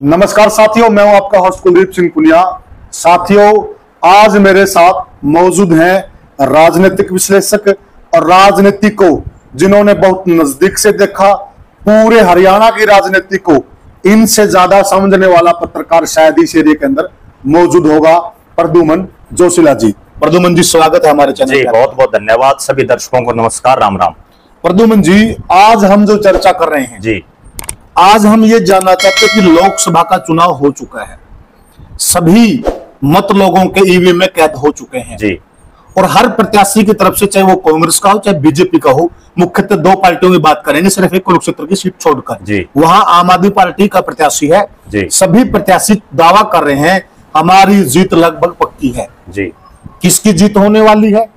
नमस्कार साथियों, मैं हूं आपका होस्ट कुलदीप सिंह पुनिया। साथियों, आज मेरे साथ मौजूद हैं राजनीतिक विश्लेषक और राजनीति को जिन्होंने बहुत नजदीक से देखा, पूरे हरियाणा की राजनीति को इनसे ज्यादा समझने वाला पत्रकार शायद इस एरिया के अंदर मौजूद होगा। प्रद्युमन जोशीला जी। प्रद्युमन जी, स्वागत है हमारे चैनल पर। बहुत बहुत धन्यवाद। सभी दर्शकों को नमस्कार, राम राम। प्रद्युमन जी, आज हम जो चर्चा कर रहे हैं जी, आज हम ये जानना चाहते हैं कि लोकसभा का चुनाव हो चुका है, सभी मत लोगों के ईवीएम में कैद हो चुके हैं जी, और हर प्रत्याशी की तरफ से, चाहे वो कांग्रेस का हो चाहे बीजेपी का हो, मुख्यतः दो पार्टियों की बात करेंगे, सिर्फ एक कुरुक्षेत्र की सीट छोड़कर जी, वहां आम आदमी पार्टी का प्रत्याशी है जी। सभी प्रत्याशी दावा कर रहे हैं हमारी जीत लगभग पक्की है जी। किसकी जीत होने वाली है,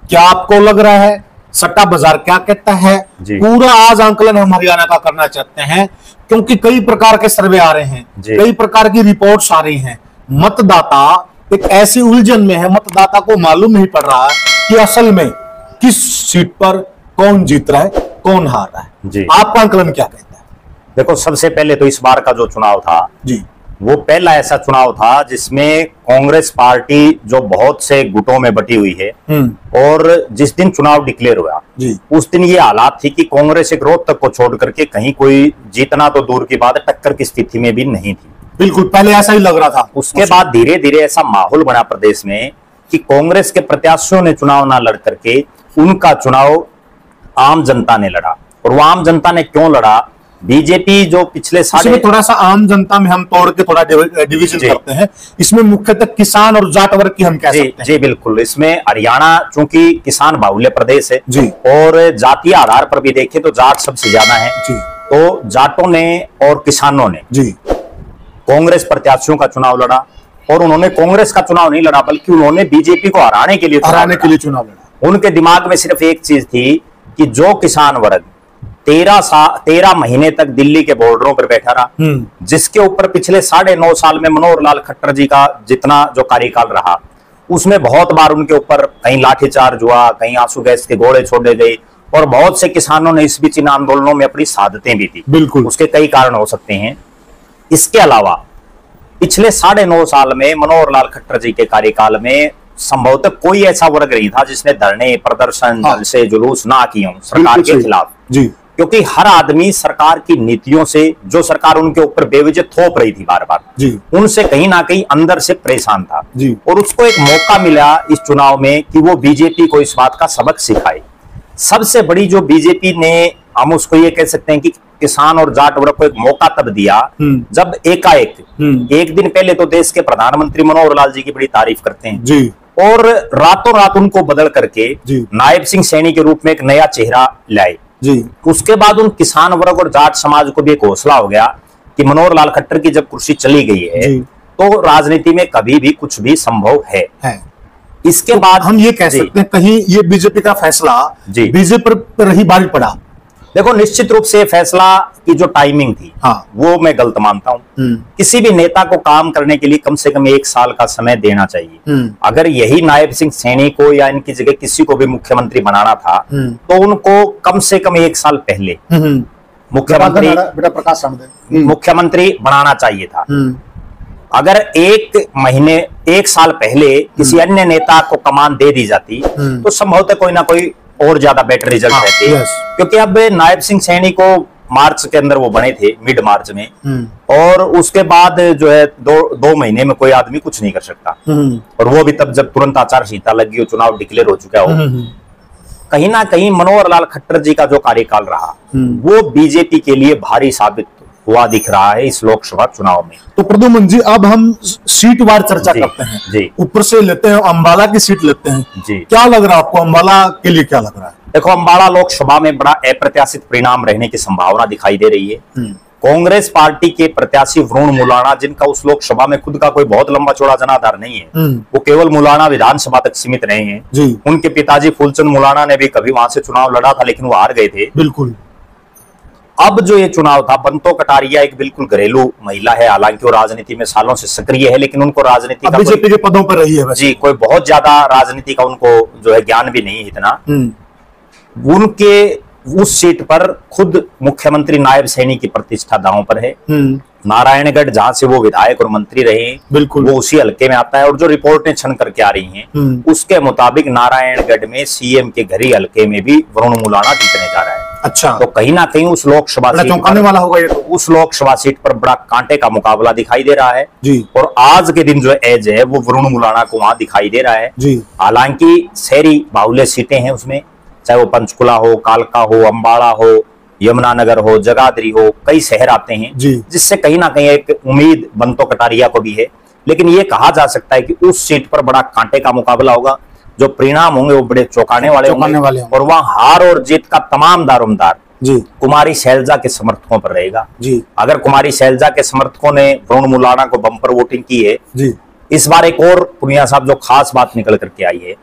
क्या आपको लग रहा है, सट्टा बाजार क्या कहता है, पूरा आज आंकलन हम हरियाणा का करना चाहते हैं, क्योंकि कई प्रकार के सर्वे आ रहे हैं, कई प्रकार की रिपोर्ट्स आ रही हैं। मतदाता एक ऐसी उलझन में है, मतदाता को मालूम नहीं पड़ रहा है कि असल में किस सीट पर कौन जीत रहा है, कौन हार रहा है। आपका आंकलन क्या कहता है? देखो, सबसे पहले तो इस बार का जो चुनाव था जी, वो पहला ऐसा चुनाव था जिसमें कांग्रेस पार्टी जो बहुत से गुटों में बटी हुई है, और जिस दिन चुनाव डिक्लेयर हुआ जी, उस दिन ये हालात थी कि कांग्रेस एक रोहतक को छोड़ करके कहीं कोई जीतना तो दूर की बात है, टक्कर की स्थिति में भी नहीं थी। बिल्कुल, पहले ऐसा ही लग रहा था। उसके बाद धीरे धीरे ऐसा माहौल बना प्रदेश में कि कांग्रेस के प्रत्याशियों ने चुनाव ना लड़ करके उनका चुनाव आम जनता ने लड़ा। और वो आम जनता ने क्यों लड़ा? बीजेपी जो पिछले साल थोड़ा सा आम जनता में हम तोड़ के थोड़ा डिवीजन करते हैं, इसमें मुख्यतः किसान और जाट वर्ग की हम कह सकते हैं। जी बिल्कुल। इसमें हरियाणा चूंकि किसान बाहुल्य प्रदेश है जी, और जातीय आधार पर भी देखें तो जाट सबसे ज्यादा है जी, तो जाटों ने और किसानों ने जी कांग्रेस प्रत्याशियों का चुनाव लड़ा। और उन्होंने कांग्रेस का चुनाव नहीं लड़ा, बल्कि उन्होंने बीजेपी को हराने के लिए चुनाव लड़ा। उनके दिमाग में सिर्फ एक चीज थी कि जो किसान वर्ग 13 महीने तक दिल्ली के बॉर्डरों पर बैठा रहा, जिसके ऊपर पिछले 9.5 साल में मनोहर लाल खट्टर जी का जितना जो कार्यकाल रहा, उसमें बहुत बार उनके ऊपर कहीं लाठीचार्ज हुआ, कहीं आंसू गैस के गोले छोड़े गए, और बहुत से किसानों ने इस बीच इन आंदोलनों में अपनी शहादतें भी दी। बिल्कुल, उसके कई कारण हो सकते हैं। इसके अलावा पिछले 9.5 साल में मनोहर लाल खट्टर जी के कार्यकाल में संभवतः कोई ऐसा वर्ग नहीं था जिसने धरने, प्रदर्शन, जलसे, जुलूस ना किए हों सरकार के खिलाफ जी, क्योंकि हर आदमी सरकार की नीतियों से, जो सरकार उनके ऊपर बेवजह थोप रही थी बार बार जी, उनसे कहीं ना कहीं अंदर से परेशान था जी। और उसको एक मौका मिला इस चुनाव में कि वो बीजेपी को इस बात का सबक सिखाए। सबसे बड़ी जो बीजेपी ने, हम उसको ये कह सकते हैं कि किसान और जाट वर्ग को एक मौका तब दिया जब एकाएक एक दिन पहले तो देश के प्रधानमंत्री मनोहर लाल जी की बड़ी तारीफ करते हैं जी, और रातों रात उनको बदल करके नायब सिंह सैनी के रूप में एक नया चेहरा लाए जी। उसके बाद उन किसान वर्ग और जाट समाज को भी एक हौसला हो गया कि मनोहर लाल खट्टर की जब कुर्सी चली गई है तो राजनीति में कभी भी कुछ भी संभव है। इसके तो बाद हम ये कह सकते हैं कहीं ये बीजेपी का फैसला बीजेपी पर ही भारी पड़ा। देखो, निश्चित रूप से फैसला की जो टाइमिंग थी वो मैं गलत मानता हूं। किसी भी नेता को काम करने के लिए कम से कम 1 साल का समय देना चाहिए। अगर यही नायब सिंह सैनी को या इनकी जगह किसी को भी मुख्यमंत्री बनाना था तो उनको कम से कम 1 साल पहले मुख्यमंत्री बनाना चाहिए था। अगर 1 साल पहले किसी अन्य नेता को कमान दे दी जाती तो संभवतः कोई ना कोई और ज्यादा बेटर रिजल्ट रहते, क्योंकि अब नायब सिंह सैनी को मार्च के अंदर वो बने थे, मिड मार्च में, और उसके बाद जो है 2 महीने में कोई आदमी कुछ नहीं कर सकता, और वो भी तब जब तुरंत आचार संहिता लगी हो, चुनाव डिक्लेयर हो चुका हो। कहीं ना कहीं मनोहर लाल खट्टर जी का जो कार्यकाल रहा वो बीजेपी के लिए भारी साबित हुआ दिख रहा है इस लोकसभा चुनाव में। तो प्रद्युमन जी, अब हम सीट वार चर्चा करते हैं जी। ऊपर से लेते हैं, अंबाला की सीट लेते हैं जी। क्या लग रहा है आपको, अंबाला के लिए क्या लग रहा है? देखो, अंबाला लोकसभा में बड़ा अप्रत्याशित परिणाम रहने की संभावना दिखाई दे रही है। कांग्रेस पार्टी के प्रत्याशी वरुण मुलाणा, जिनका उस लोकसभा में खुद का कोई बहुत लंबा चौड़ा जनाधार नहीं है, वो केवल मुलाणा विधानसभा तक सीमित रहे हैं जी। उनके पिताजी फूलचंद मुलाणा ने भी कभी वहां से चुनाव लड़ा था, लेकिन वो हार गए थे। बिल्कुल। अब जो ये चुनाव था, बंतो कटारिया एक बिल्कुल घरेलू महिला है, हालांकि वो राजनीति में सालों से सक्रिय है, लेकिन उनको राजनीति का बीजेपी के पदों पर रही है जी, कोई बहुत ज्यादा राजनीति का उनको जो है ज्ञान भी नहीं है इतना। उनके उस सीट पर खुद मुख्यमंत्री नायब सैनी की प्रतिष्ठा दांव पर है। नारायणगढ़ जहां से वो विधायक और मंत्री रहे, बिल्कुल, वो उसी हल्के में आता है। और जो रिपोर्टें छन करके आ रही हैं उसके मुताबिक नारायणगढ़ में सीएम के घर ही हल्के में भी वरुण मुलाणा जीतने जा रहा है। अच्छा, तो कहीं ना कहीं उस लोकसभा सीट चौंकाने वाला होगा ये तो। उस लोकसभा सीट पर बड़ा कांटे का मुकाबला दिखाई दे रहा है जी। और आज के दिन जो एज है वो वरुण मुलाणा को वहां दिखाई दे रहा है जी। हालांकि शहरी बाहुल्य सीटें हैं उसमें, चाहे वो पंचकुला हो, कालका हो, अंबाला हो, यमुनानगर हो, जगाधरी हो, कई शहर आते हैं जिससे कहीं ना कहीं एक उम्मीद बंतो कटारिया को भी है। लेकिन ये कहा जा सकता है कि उस सीट पर बड़ा कांटे का मुकाबला होगा, जो परिणाम होंगे वो बड़े चौंकाने वाले होंगे और वहां हार और जीत का तमाम दारोमदार कुमारी शैलजा के समर्थकों पर रहेगा जी। अगर कुमारी शैलजा के समर्थकों ने वरुण मुलाणा को बम्पर वोटिंग की है जी, इस बार एक और पुनिया साहब जो खास बात निकल करके आई है,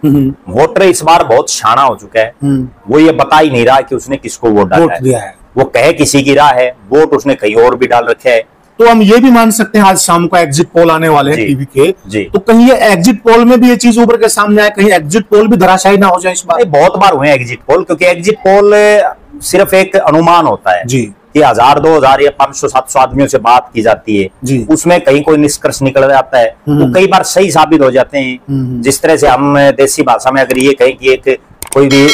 वोटर इस बार बहुत शाना हो चुका है। वो ये बता ही नहीं रहा कि उसने किसको वोट डाला है, वो कहे किसी की राह है, वोट उसने कहीं और भी डाल रखे है। तो हम ये भी मान सकते हैं आज शाम को एग्जिट पोल आने वाले हैं टीवी के, तो कहीं ये एग्जिट पोल में भी ये चीज उभर के सामने आए, कहीं एग्जिट पोल भी धराशायी ना हो जाए इस बार। बहुत बार हुए एग्जिट पोल, क्योंकि एग्जिट पोल सिर्फ एक अनुमान होता है जी कि 1000, 2000 या 500, 700 आदमियों से बात की जाती है जी, उसमें कहीं कोई निष्कर्ष निकल जाता है तो कई बार सही साबित हो जाते हैं। जिस तरह से हम देसी भाषा में अगर ये कहें कि एक कोई भी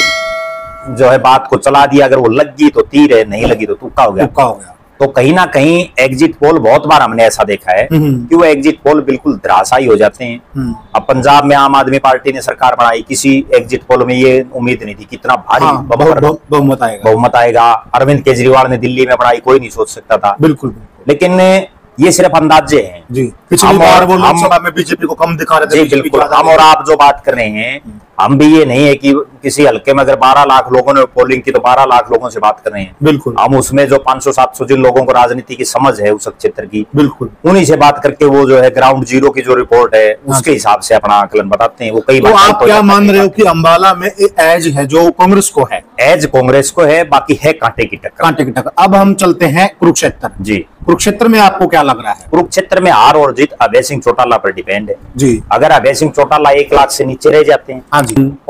जो है बात को चला दिया, अगर वो लगी तो तीर है, नहीं लगी तो तुक्का हो गया। तो कहीं ना कहीं एग्जिट पोल बहुत बार हमने ऐसा देखा है कि वो एग्जिट पोल बिल्कुल धराशायी हो जाते हैं। अब पंजाब में आम आदमी पार्टी ने सरकार बनाई, किसी एग्जिट पोल में ये उम्मीद नहीं थी कितना भारी बहुमत आएगा। अरविंद केजरीवाल ने दिल्ली में बनाई, कोई नहीं सोच सकता था। बिल्कुल, लेकिन ये सिर्फ अंदाजे हैं जी। पिछली बार वो लोकसभा में बीजेपी को कम दिखा रहे थे। बिल्कुल, हम और आप जो बात कर रहे हैं, हम भी ये नहीं है कि किसी हल्के में अगर 12 लाख लोगों ने पोलिंग की तो 12 लाख लोगों से बात कर रहे हैं। बिल्कुल, हम उसमें जो 500-700 जिन लोगों को राजनीति की समझ है उस क्षेत्र की, बिल्कुल उन्हीं से बात करके वो जो है ग्राउंड जीरो की जो रिपोर्ट है उसके हिसाब से अपना आकलन बताते हैं। वो कई बार आप क्या मान रहे हो कि अंबाला में एज है जो कांग्रेस को है, एज कांग्रेस को है, बाकी है कांटे की टक्कर। अब हम चलते हैं कुरुक्षेत्र जी। कुरुक्षेत्र में आपको क्या लग रहा है? कुरुक्षेत्र में हार और जीत अभय सिंह चौटाला पर डिपेंड है जी। अगर अभय सिंह चौटाला 1 लाख से नीचे रह जाते हैं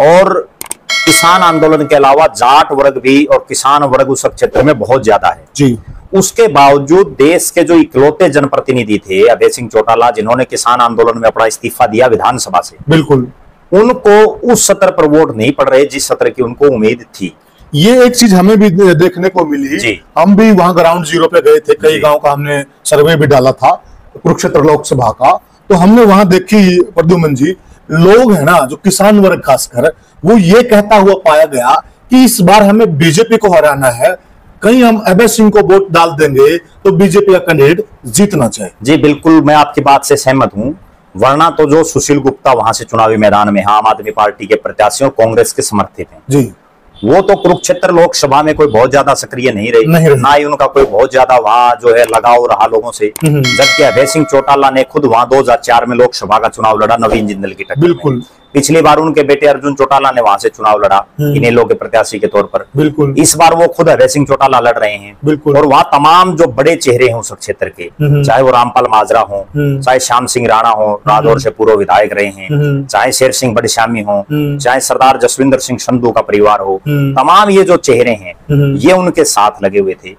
और किसान आंदोलन के अलावा जाट वर्ग भी और किसान वर्ग उस क्षेत्र में बहुत ज्यादा है जी, उसके बावजूद देश के जो इकलौते जनप्रतिनिधि थे अभय सिंह चौटाला, जिन्होंने किसान आंदोलन में अपना इस्तीफा दिया विधानसभा से, बिल्कुल उनको उस सत्र पर वोट नहीं पड़ रहे जिस सत्र की उनको उम्मीद थी। ये एक चीज हमें भी देखने को मिली। हम भी वहां ग्राउंड जीरो पे गए थे, कई गांव का हमने सर्वे भी डाला था कुरुक्षेत्र लोकसभा का, तो हमने वहां देखी प्रद्युमन जी, लोग है ना जो किसान वर्ग खासकर, वो ये कहता हुआ पाया गया कि इस बार हमें बीजेपी को हराना है, कहीं हम अभय सिंह को वोट डाल देंगे तो बीजेपी का कैंडिडेट जीतना चाहिए। जी बिल्कुल, मैं आपकी बात से सहमत हूं, वरना तो जो सुशील गुप्ता वहां से चुनावी मैदान में आम आदमी पार्टी के प्रत्याशी और कांग्रेस के समर्थित हैं जी, वो तो कुरुक्षेत्र लोकसभा में कोई बहुत ज्यादा सक्रिय नहीं रही, ना ही उनका कोई बहुत ज्यादा वहां जो है लगाव रहा लोगों से। जबकि अभय सिंह चौटाला ने खुद वहां 2004 में लोकसभा का चुनाव लड़ा नवीन जिंदल की टक्कर। बिल्कुल, पिछली बार उनके बेटे अर्जुन चौटाला ने वहां से चुनाव लड़ा इनेलो के प्रत्याशी के तौर पर। बिल्कुल, इस बार वो खुद अभय सिंह चौटाला लड़ रहे हैं। बिल्कुल, और वहां तमाम जो बड़े चेहरे हैं उस क्षेत्र के, चाहे वो रामपाल माजरा हो, चाहे श्याम सिंह राणा हो, रादौर से पूर्व विधायक रहे हैं, चाहे शेर सिंह बड़श्यामी हो, चाहे सरदार जसविंदर सिंह संधू का परिवार हो, तमाम ये जो चेहरे हैं ये उनके साथ लगे हुए थे।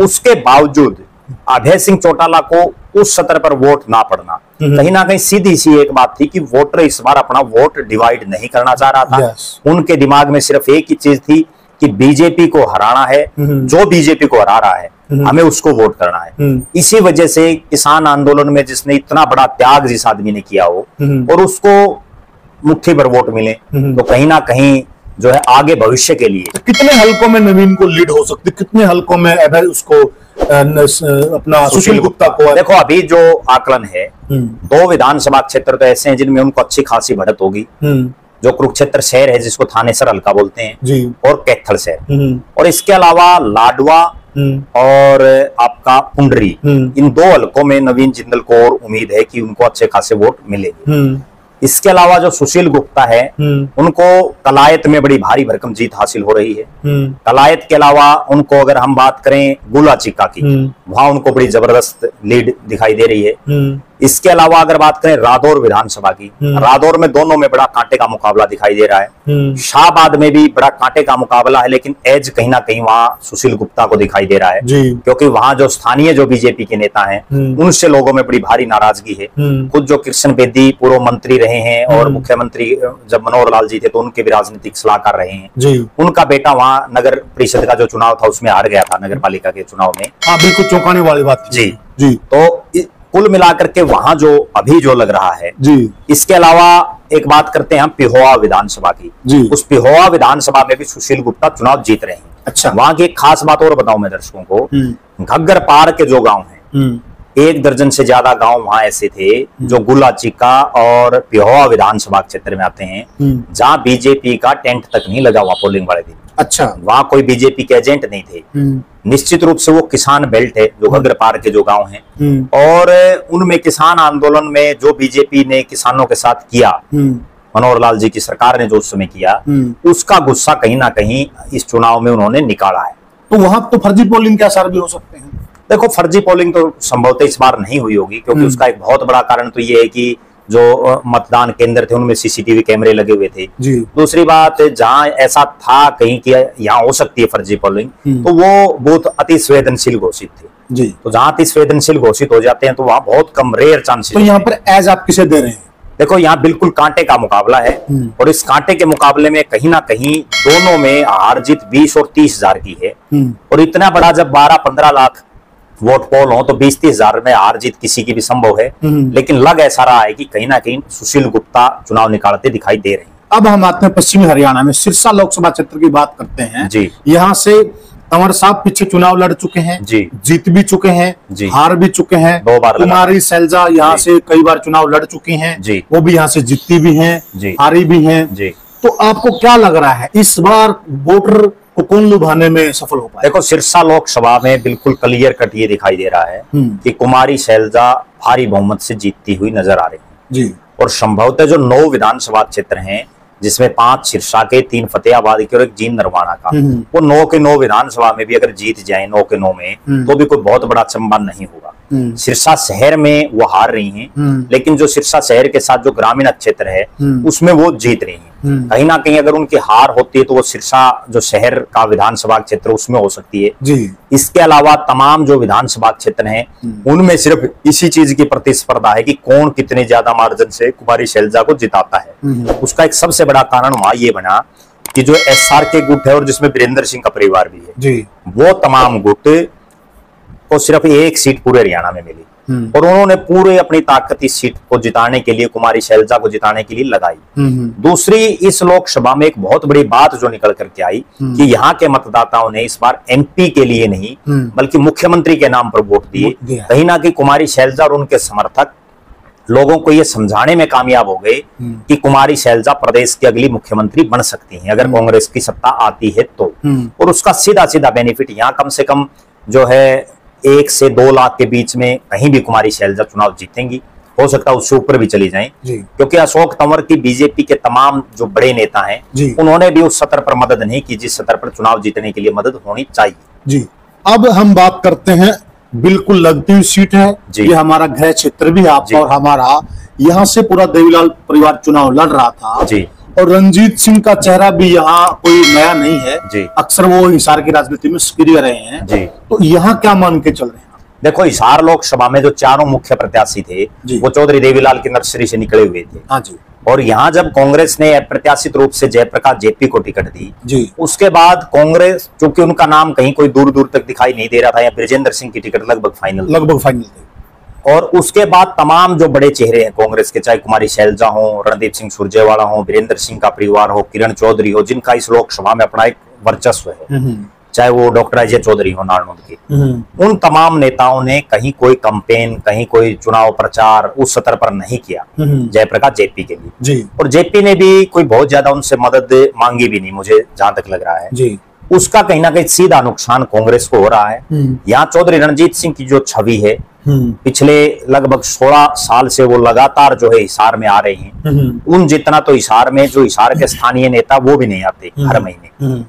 उसके बावजूद अभय सिंह चौटाला को उस सत्र पर वोट ना पड़ना, कहीं ना कहीं सीधी सी एक बात थी कि वोटर इस बार अपना वोट डिवाइड नहीं करना चाह रहा था। उनके दिमाग में सिर्फ एक ही चीज थी कि बीजेपी को हराना है, जो बीजेपी को हरा रहा है हमें उसको वोट करना है। इसी वजह से किसान आंदोलन में जिसने इतना बड़ा त्याग जिस आदमी ने किया हो और उसको मुट्ठी भर वोट मिले, तो कहीं ना कहीं जो है आगे भविष्य के लिए कितने हलकों में नवीन को लीड हो सकती, कितने हलकों में उसको अपना सुशील गुप्ता को? देखो अभी जो आकलन है 2 विधानसभा क्षेत्र तो ऐसे हैं जिनमें उनको अच्छी खासी बढ़त होगी, जो कुरुक्षेत्र शहर है जिसको थानेसर हल्का बोलते हैं जी, और कैथल शहर, और इसके अलावा लाडवा और आपका पुंडरी, इन 2 हलकों में नवीन जिंदल को और उम्मीद है कि उनको अच्छे खासे वोट मिलेंगे। इसके अलावा जो सुशील गुप्ता है उनको कलायत में बड़ी भारी भरकम जीत हासिल हो रही है। कलायत के अलावा उनको अगर हम बात करें गुला चिक्का की, वहां उनको बड़ी जबरदस्त लीड दिखाई दे रही है। इसके अलावा अगर बात करें रादौर विधानसभा की, रादौर में दोनों में बड़ा कांटे का मुकाबला दिखाई दे रहा है। शाहबाद में भी बड़ा कांटे का मुकाबला है, लेकिन एज कहीं ना कहीं वहां सुशील गुप्ता को दिखाई दे रहा है, क्योंकि वहां जो स्थानीय जो बीजेपी के नेता हैं उनसे लोगों में बड़ी भारी नाराजगी है। खुद जो कृष्ण बेदी पूर्व मंत्री रहे हैं और मुख्यमंत्री जब मनोहर लाल जी थे तो उनके भी राजनीतिक सलाहकार रहे हैं, उनका बेटा वहां नगर परिषद का जो चुनाव था उसमें हार गया था, नगर पालिका के चुनाव में। हाँ, बिल्कुल चौंकाने वाली बात जी जी। तो कुल मिलाकर के वहां जो अभी जो लग रहा है जी। इसके अलावा एक बात करते हैं हम पिहोवा विधानसभा की जी। उस पिहोवा विधानसभा में भी सुशील गुप्ता चुनाव जीत रहे हैं। अच्छा, वहां की एक खास बात और बताऊं मैं दर्शकों को, घग्गर पार के जो गांव हैं, 1 दर्जन से ज्यादा गांव वहां ऐसे थे जो गुलाचिका और पिहोवा विधानसभा क्षेत्र में आते हैं, जहां बीजेपी का टेंट तक नहीं लगा हुआ पोलिंग वाले दिन। अच्छा, वहां कोई बीजेपी के एजेंट नहीं थे। निश्चित रूप से वो किसान बेल्ट है जो घग्गर पार के जो गांव हैं, और उनमें किसान आंदोलन में जो बीजेपी ने किसानों के साथ किया, मनोहर लाल जी की सरकार ने जो उस समय किया, उसका गुस्सा कहीं ना कहीं इस चुनाव में उन्होंने निकाला है। तो वहां तो फर्जी पोलिंग के असर भी हो सकते हैं। देखो, फर्जी पोलिंग तो संभवतः इस बार नहीं हुई होगी, क्योंकि उसका एक बहुत बड़ा कारण तो ये है कि जो मतदान केंद्र थे उनमें सीसीटीवी कैमरे लगे हुए थे जी। दूसरी बात, जहां ऐसा था कहीं कि यहाँ हो सकती है फर्जी पोलिंग, तो वो बूथ अति संवेदनशील घोषित थे जी। तो जहां अति संवेदनशील घोषित हो जाते हैं तो वहां बहुत कम, रेयर चांसेस। तो यहाँ पर एज आप किसे दे रहे हैं? देखो, यहाँ बिल्कुल कांटे का मुकाबला है, और इस कांटे के मुकाबले में कहीं ना कहीं दोनों में हार जीत 20 और 30 हजार की है। और इतना बड़ा जब 12-15 लाख वोट पोल हो तो 20-30 हजार में हार जीत किसी की भी संभव है, लेकिन लग ऐसा रहा है कि कहीं ना कहीं सुशील गुप्ता चुनाव निकालते दिखाई दे रहे हैं। अब हम आते हैं पश्चिमी हरियाणा में सिरसा लोकसभा क्षेत्र की बात करते हैं जी। यहाँ से तंवर साहब पीछे चुनाव लड़ चुके हैं जी, जीत भी चुके हैं जी, हार भी चुके हैं 2 बार। कुमारी शैलजा यहाँ से कई बार चुनाव लड़ चुकी हैं जी, वो भी यहाँ से जीतती भी हैं जी, हारी भी हैं जी। तो आपको क्या लग रहा है इस बार वोटर को कौन लुभाने में सफल हो पाए? देखो, सिरसा लोकसभा में बिल्कुल क्लियर कट ये दिखाई दे रहा है कि कुमारी शैलजा भारी बहुमत से जीतती हुई नजर आ रही है जी। और संभवतः जो 9 विधानसभा क्षेत्र हैं, जिसमें 5 सिरसा के, 3 फतेहाबाद के और 1 जींद नरवाना का, वो 9 के 9 विधानसभा में भी अगर जीत जाए 9 के 9 में, तो भी कोई बहुत बड़ा अचंभा नहीं होगा। सिरसा शहर में वो हार रही हैं, लेकिन जो सिरसा शहर के साथ जो ग्रामीण क्षेत्र है उसमें वो जीत रही हैं। कहीं ना कहीं अगर उनकी हार होती है तो वो सिरसा जो शहर का विधानसभा क्षेत्र उसमें हो सकती है जी। इसके अलावा तमाम जो विधानसभा क्षेत्र हैं उनमें सिर्फ इसी चीज की प्रतिस्पर्धा है कि कौन कितने ज्यादा मार्जिन से कुमारी शैलजा को जिताता है। उसका एक सबसे बड़ा कारण वहां ये बना कि जो SR के गुट है और जिसमें वीरेंद्र सिंह का परिवार भी है जी, वो तमाम गुट को सिर्फ 1 सीट पूरे हरियाणा में मिली, और उन्होंने पूरे अपनी ताकत इस सीट को जिताने के लिए, कुमारी शैलजा को जिताने के लिए लगाई। दूसरी, इस लोकसभा में एक बहुत बड़ी बात जो निकल करके आई कि यहाँ के मतदाताओं ने इस बार MP के लिए नहीं बल्कि मुख्यमंत्री के नाम पर वोट दिए। कहीं ना कहीं कुमारी शैलजा और उनके समर्थक लोगों को ये समझाने में कामयाब हो गए कि कुमारी शैलजा प्रदेश की अगली मुख्यमंत्री बन सकती हैं अगर कांग्रेस की सत्ता आती है तो। और उसका सीधा सीधा बेनिफिट यहाँ कम से कम जो है 1 से 2 लाख के बीच में कहीं भी कुमारी शैलजा चुनाव जीतेंगी, हो सकता है उससे ऊपर भी चली जाएं, क्योंकि अशोक तंवर की बीजेपी के तमाम जो बड़े नेता हैं उन्होंने भी उस स्तर पर मदद नहीं की जिस स्तर पर चुनाव जीतने के लिए मदद होनी चाहिए जी। अब हम बात करते हैं, बिल्कुल लगती हुई सीट है ये हमारा गृह क्षेत्र भी है आपका और हमारा, यहाँ से पूरा देवीलाल परिवार चुनाव लड़ रहा था जी। और रणजीत सिंह का चेहरा भी यहाँ कोई नया नहीं है जी। अक्सर वो हिसार की राजनीति में सक्रिय रहे हैं जी। तो यहाँ क्या मान के चल रहे हैं? देखो, हिसार लोकसभा में जो 4 मुख्य प्रत्याशी थे वो चौधरी देवीलाल की नर्सरी से निकले हुए थे हाँ जी। और यहाँ जब कांग्रेस ने अप्रत्याशित रूप से जयप्रकाश JP को टिकट दी जी, उसके बाद कांग्रेस, चूंकि उनका नाम कहीं कोई दूर दूर तक दिखाई नहीं दे रहा था, या ब्रिजेंद्र सिंह की टिकट लगभग फाइनल थी। और उसके बाद तमाम जो बड़े चेहरे हैं कांग्रेस के, चाहे कुमारी शैलजा हो, रणदीप सिंह सुरजेवाला हो, वीरेंद्र सिंह का परिवार हो, किरण चौधरी हो, जिनका इस लोकसभा में अपना एक वर्चस्व है, चाहे वो डॉक्टर अजय चौधरी हो नारनौल के, उन तमाम नेताओं ने कहीं कोई कैंपेन, कहीं कोई चुनाव प्रचार उस स्तर पर नहीं किया जयप्रकाश JP के लिए जी। और JP ने भी कोई बहुत ज्यादा उनसे मदद मांगी भी नहीं, मुझे जहां तक लग रहा है जी। उसका कहीं ना कहीं सीधा नुकसान कांग्रेस को हो रहा है। यहाँ चौधरी रणजीत सिंह की जो छवि है पिछले लगभग 16 साल से वो लगातार जो है हिसार में आ रहे हैं, उन जितना तो हिसार में जो हिसार के स्थानीय नेता वो भी नहीं आते हर महीने।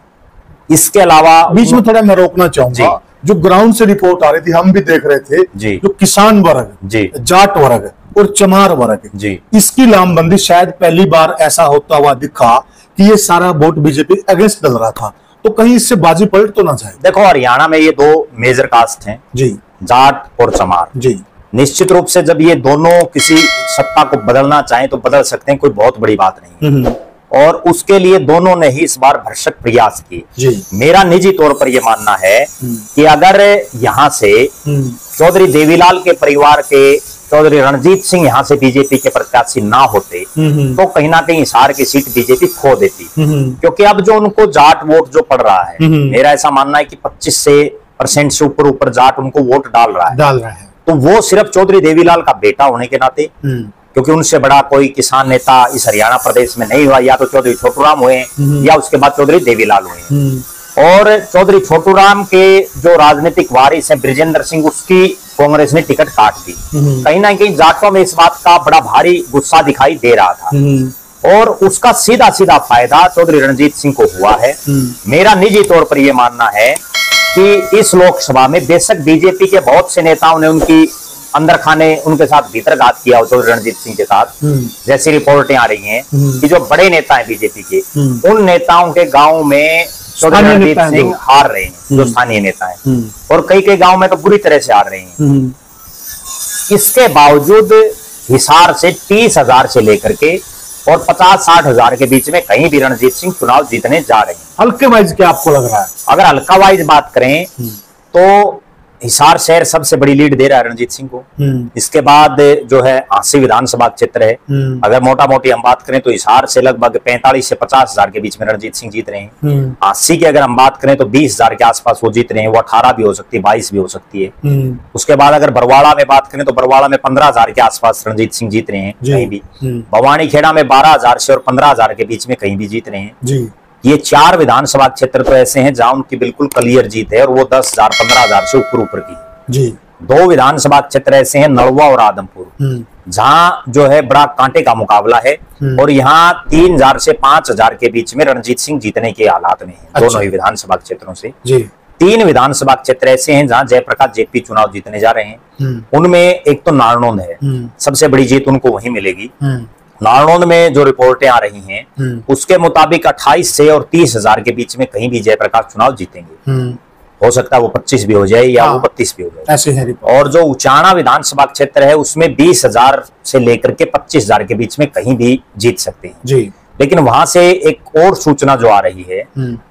इसके अलावा बीच में थोड़ा मैं रोकना चाहूंगा, जो ग्राउंड से रिपोर्ट आ रही थी, हम भी देख रहे थे जी, जो किसान वर्ग जी, जाट वर्ग और चमार वर्ग जी, इसकी लामबंदी शायद पहली बार ऐसा होता हुआ दिखा कि ये सारा वोट बीजेपी अगेंस्ट डल रहा था। तो कहीं इससे बाजी पलट तो ना जाए। देखो हरियाणा में ये दो मेजर कास्ट हैं जी, जाट और चमार जी, निश्चित रूप से जब ये दोनों किसी सत्ता को बदलना चाहें तो बदल सकते हैं, कोई बहुत बड़ी बात नहीं। और उसके लिए दोनों ने ही इस बार भरसक प्रयास किए। मेरा निजी तौर पर यह मानना है कि अगर यहाँ से चौधरी देवीलाल के परिवार के चौधरी रणजीत सिंह यहाँ से बीजेपी के प्रत्याशी ना होते तो कहीं ना कहीं हिसार की सीट बीजेपी खो देती, क्योंकि अब जो उनको जाट वोट जो पड़ रहा है, मेरा ऐसा मानना है कि 25% से ऊपर जाट उनको वोट डाल रहा है। तो वो सिर्फ चौधरी देवीलाल का बेटा होने के नाते, क्योंकि उनसे बड़ा कोई किसान नेता इस हरियाणा प्रदेश में नहीं हुआ, या तो चौधरी छोटूराम हुए या उसके बाद चौधरी देवीलाल हुए। और चौधरी छोटूराम के जो राजनीतिक वारिस है बृजेंद्र सिंह, उसकी कांग्रेस ने टिकट काट दी। कहीं ना कहीं जाटों में इस बात का बड़ा भारी गुस्सा दिखाई दे रहा था और उसका सीधा सीधा फायदा चौधरी रणजीत सिंह को हुआ है। मेरा निजी तौर पर यह मानना है कि इस लोकसभा में बेशक बीजेपी के बहुत से नेताओं ने उनकी अंदर खाने उनके साथ भीतरघात किया चौधरी रणजीत सिंह के साथ, जैसी रिपोर्टें आ रही हैं कि जो बड़े नेता हैं बीजेपी के, उन नेताओं के गांव में चौधरी रणजीत सिंह हार रहे हैं, जो स्थानीय नेता हैं, और कई कई गांव में तो बुरी तरह से हार रहे हैं। इसके बावजूद हिसार से 30,000 से लेकर के और 50-60 हजार के बीच में कहीं भी रणजीत सिंह चुनाव जीतने जा रहे हैं। हल्के वाइज क्या आपको लग रहा है? अगर हल्का वाइज बात करें तो हिसार शहर सबसे बड़ी लीड दे रहा है रणजीत सिंह को। इसके बाद जो है आसी विधानसभा क्षेत्र है, अगर मोटा मोटी हम बात करें तो हिसार से लगभग 45 से 50 हजार के बीच में रणजीत सिंह जीत रहे हैं। आसी की अगर हम बात करें तो 20,000 के आसपास वो जीत रहे हैं, वो 18 भी हो सकती है, 22 भी हो सकती है। उसके बाद अगर बरवाड़ा में बात करें तो बरवाड़ा में 15,000 के आसपास रणजीत सिंह जीत रहे हैं कहीं भी। भवानी खेड़ा में 12,000 से और 15,000 के बीच में कहीं भी जीत रहे हैं। ये 4 विधानसभा क्षेत्र तो ऐसे हैं जहां उनकी बिल्कुल क्लियर जीत है और वो 10,000 15,000 से ऊपर की जी। 2 विधानसभा क्षेत्र ऐसे हैं, नलवा और आदमपुर, जहां जो है बड़ा कांटे का मुकाबला है और यहाँ 3,000 से 5,000 के बीच में रणजीत सिंह जीतने के हालात में है। दोनों ही विधानसभा क्षेत्रों से जी। 3 विधानसभा क्षेत्र ऐसे हैं जहां जयप्रकाश जेपी चुनाव जीतने जा रहे हैं। उनमें एक तो नारनौंद है, सबसे बड़ी जीत उनको वहीं मिलेगी। नारनौंद में जो रिपोर्टें आ रही हैं उसके मुताबिक 28 से और 30,000 के बीच में कहीं भी जयप्रकाश चुनाव जीतेंगे। हो सकता है वो 25 भी हो जाए या वो 32 भी हो जाए, ऐसे है। और जो उचाना विधानसभा क्षेत्र है उसमें 20,000 से लेकर के 25,000 के बीच में कहीं भी जीत सकते हैं जी। लेकिन वहां से एक और सूचना जो आ रही है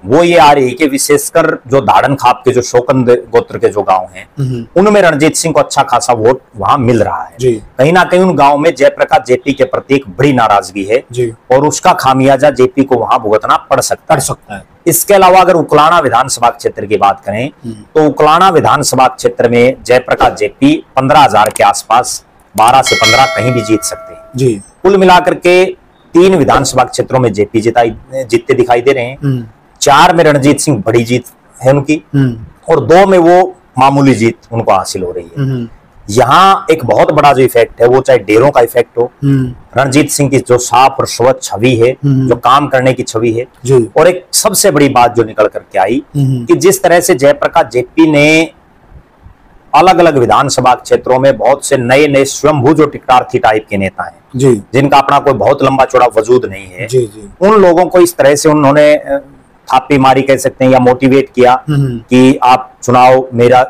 वो ये आ रही है कि विशेषकर जो धाड़न खाप के जो शोकंद गोत्र के जो गांव हैं उनमें रणजीत सिंह को अच्छा खासा वोट वहां मिल रहा है जी। कहीं ना कहीं उन गांव में जयप्रकाश जेपी के प्रति एक बड़ी नाराजगी है जी। और उसका खामियाजा जेपी को वहां भुगतना पड़ सकता है। इसके अलावा अगर उकलाना विधानसभा क्षेत्र की बात करें तो उकलाना विधानसभा क्षेत्र में जयप्रकाश जेपी 15,000 के आसपास 12 से 15 कहीं भी जीत सकते हैं जी। कुल मिलाकर के 3 विधानसभा क्षेत्रों में जेपी जीतते दिखाई दे रहे हैं। 4 में रणजीत सिंह बड़ी जीत है उनकी और 2 में वो मामूली जीत उनको हासिल हो रही है। यहाँ एक बहुत बड़ा जो इफेक्ट है वो चाहे डेरों का इफेक्ट हो, रणजीत सिंह की जो साफ और स्वच्छ छवि है, जो काम करने की छवि है, और एक सबसे बड़ी बात जो निकल करके आई कि जिस तरह से जयप्रकाश जेपी ने अलग अलग विधानसभा क्षेत्रों में बहुत से नए नए स्वयंभू जो टिकटार्थी टाइप के नेता हैं जी। जिनका अपना कोई बहुत लंबा चौड़ा वजूद नहीं है जी, जी। उन लोगों को इस तरह से उन्होंने थापी मारी कह सकते हैं या मोटिवेट किया कि आप चुनाव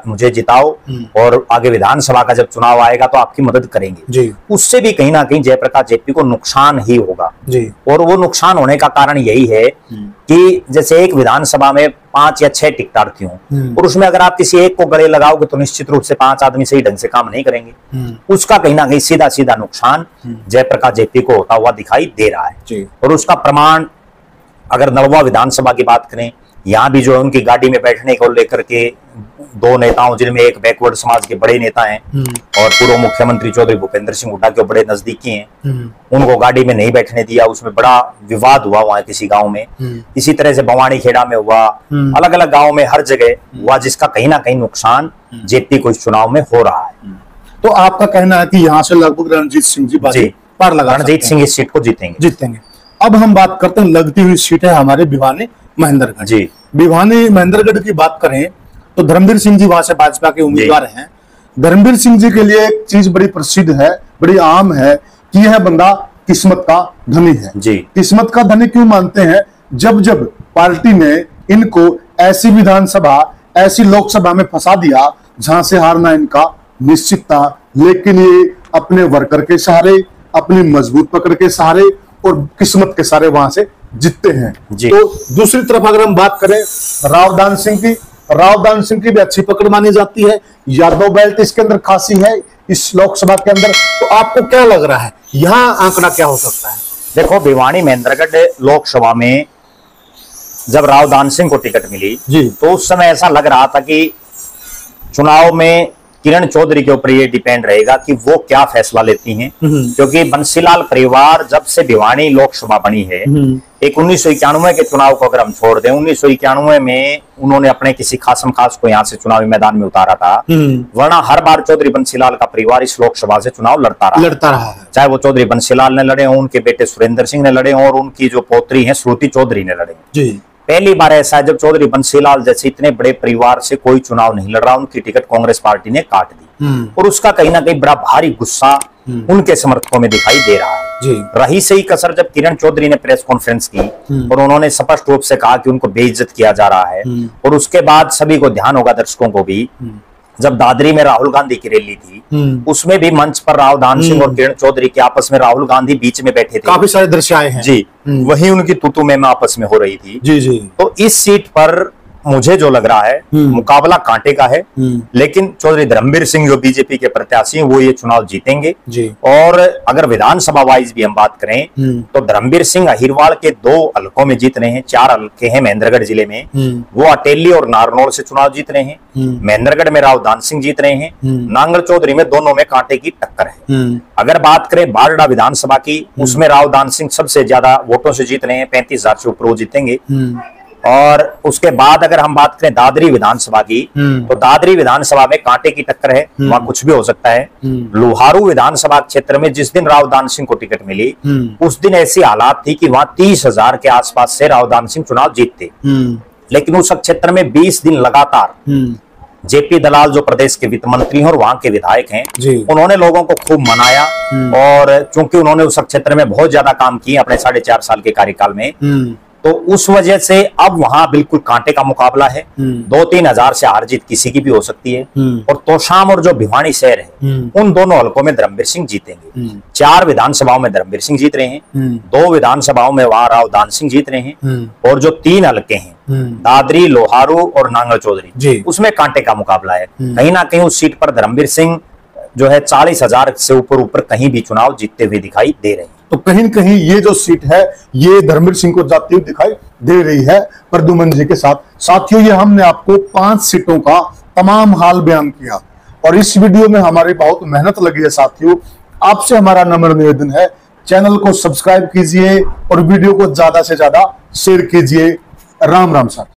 मुझे जिताओ और आगे विधानसभा का जब चुनाव आएगा तो आपकी मदद करेंगे जी। उससे भी कहीं ना कहीं जयप्रकाश जेपी को नुकसान ही होगा जी। और वो नुकसान होने का कारण यही है कि जैसे एक विधानसभा में 5 या 6 टिकटार्थी हों और उसमें अगर आप किसी एक को गले लगाओगे तो निश्चित रूप से 5 आदमी सही ढंग से काम नहीं करेंगे। उसका कहीं ना कहीं सीधा सीधा नुकसान जयप्रकाश जेपी को होता हुआ दिखाई दे रहा है। और उसका प्रमाण अगर नलवा विधानसभा की बात करें, यहाँ भी जो है उनकी गाड़ी में बैठने को लेकर के 2 नेताओं जिनमें एक बैकवर्ड समाज के बड़े नेता हैं और पूर्व मुख्यमंत्री चौधरी भूपेंद्र सिंह हुड्डा के बड़े नजदीकी हैं, उनको गाड़ी में नहीं बैठने दिया। उसमें बड़ा विवाद हुआ वहां किसी गांव में। इसी तरह से भवानी खेड़ा में हुआ, अलग अलग गाँव में हर जगह हुआ, जिसका कहीं ना कहीं नुकसान जेपी को इस चुनाव में हो रहा है। तो आपका कहना है कि यहाँ से लगभग रणजीत सिंह जी पार लगा, रणजीत सिंह इस सीट को जीतेंगे। अब हम बात करते हैं लगती हुई सीट है हमारे भिवानी महेंद्रगढ़ जी। भिवानी महेंद्रगढ़ की बात करें तो धर्मवीर सिंह जी वहां से भाजपा के उम्मीदवार हैं। धर्मवीर सिंह जी के लिए एक चीज बड़ी प्रसिद्ध है, बड़ी आम है कि यह बंदा किस्मत का धनी है जी। किस्मत का धनी क्यों मानते हैं? जब जब पार्टी ने इनको ऐसी विधानसभा, ऐसी लोकसभा में फंसा दिया जहां से हारना इनका निश्चित था, लेकिन ये अपने वर्कर के सहारे, अपनी मजबूत पकड़ के सहारे और किस्मत के सहारे वहां से जीतते हैं। तो दूसरी तरफ अगर हम बात करें रावदान सिंह की, रावदान सिंह की भी अच्छी पकड़ मानी जाती है। यादव बेल्ट इसके अंदर खासी है इस लोकसभा के अंदर। तो आपको क्या लग रहा है, यहाँ आंकड़ा क्या हो सकता है? देखो, भिवानी महेंद्रगढ़ लोकसभा में जब रावदान सिंह को टिकट मिली जी, तो उस समय ऐसा लग रहा था कि चुनाव में किरण चौधरी के ऊपर ये डिपेंड रहेगा कि वो क्या फैसला लेती हैं, क्योंकि बंसीलाल परिवार जब से भिवानी लोकसभा बनी है, एक 1991 के चुनाव को अगर हम छोड़ दें, 1991 में उन्होंने अपने किसी खासम खास को यहाँ से चुनावी मैदान में उतारा था, वरना हर बार चौधरी बंसीलाल का परिवार इस लोकसभा से चुनाव लड़ता रहा है। चाहे वो चौधरी बंसीलाल ने लड़े हों, उनके बेटे सुरेंद्र सिंह ने लड़े हों और उनकी जो पोत्री है श्रुति चौधरी ने लड़े जी। पहली बार ऐसा है जब चौधरी बंसीलाल जैसे इतने बड़े परिवार से कोई चुनाव नहीं लड़ रहा, उनकी टिकट कांग्रेस पार्टी ने काट दी और उसका कहीं ना कहीं बड़ा भारी गुस्सा उनके समर्थकों में दिखाई दे रहा है जी। रही सही कसर जब किरण चौधरी ने प्रेस कॉन्फ्रेंस की और उन्होंने स्पष्ट रूप से कहा कि उनको बेइज्जत किया जा रहा है, और उसके बाद सभी को ध्यान होगा, दर्शकों को भी, जब दादरी में राहुल गांधी की रैली थी उसमें भी मंच पर रावदान सिंह और किरण चौधरी के आपस में, राहुल गांधी बीच में बैठे थे, काफी सारे दृश्य आए हैं जी। वही उनकी तूतू में आपस में हो रही थी जी जी। तो इस सीट पर मुझे जो लग रहा है मुकाबला कांटे का है, लेकिन चौधरी धर्मवीर सिंह जो बीजेपी के प्रत्याशी हैं वो ये चुनाव जीतेंगे जी। और अगर विधानसभा वाइज भी हम बात करें तो धर्मवीर सिंह अहिरवाड़ के 2 हलकों में जीत रहे हैं, 4 हलके हैं महेंद्रगढ़ जिले में, वो अटेली और नारनौल से चुनाव जीत रहे हैं। महेंद्रगढ़ में रावदान सिंह जीत रहे हैं, नांगल चौधरी में दोनों में कांटे की टक्कर है। अगर बात करें बारडा विधानसभा की, उसमें रावदान सिंह सबसे ज्यादा वोटों से जीत रहे हैं, 35,000 से ऊपर वो जीतेंगे। और उसके बाद अगर हम बात करें दादरी विधानसभा की, तो दादरी विधानसभा में कांटे की टक्कर है, वहां कुछ भी हो सकता है। लोहारू विधानसभा क्षेत्र में जिस दिन रावदान सिंह को टिकट मिली उस दिन ऐसी हालात थी कि वहां 30,000 के आसपास से रावदान सिंह चुनाव जीतते, लेकिन उस क्षेत्र में 20 दिन लगातार जेपी दलाल जो प्रदेश के वित्त मंत्री हैं और वहां के विधायक हैं, उन्होंने लोगों को खूब मनाया, और चूंकि उन्होंने उस क्षेत्र में बहुत ज्यादा काम किए अपने 4.5 साल के कार्यकाल में, तो उस वजह से अब वहां बिल्कुल कांटे का मुकाबला है। 2-3 हजार से हार जीत किसी की भी हो सकती है। और तोशाम और जो भिवानी शहर है उन दोनों हलकों में धर्मवीर सिंह जीतेंगे। 4 विधानसभाओं में धर्मवीर सिंह जीत रहे हैं, 2 विधानसभाओं में वहां रावदान सिंह जीत रहे हैं, और जो 3 हलके हैं दादरी, लोहारू और नांगल चौधरी, उसमें कांटे का मुकाबला है। कहीं ना कहीं उस सीट पर धर्मवीर सिंह जो है 40,000 से ऊपर कहीं भी चुनाव जीतते हुए दिखाई दे रहे हैं। तो कहीं न कहीं ये जो सीट है ये धर्मवीर सिंह को जाती हुई दिखाई दे रही है प्रद्युमन जी के साथ। साथियों, ये हमने आपको 5 सीटों का तमाम हाल बयान किया और इस वीडियो में हमारी बहुत मेहनत लगी है। साथियों, आपसे हमारा नम्र निवेदन है, चैनल को सब्सक्राइब कीजिए और वीडियो को ज्यादा से ज्यादा शेयर कीजिए। राम राम साथ।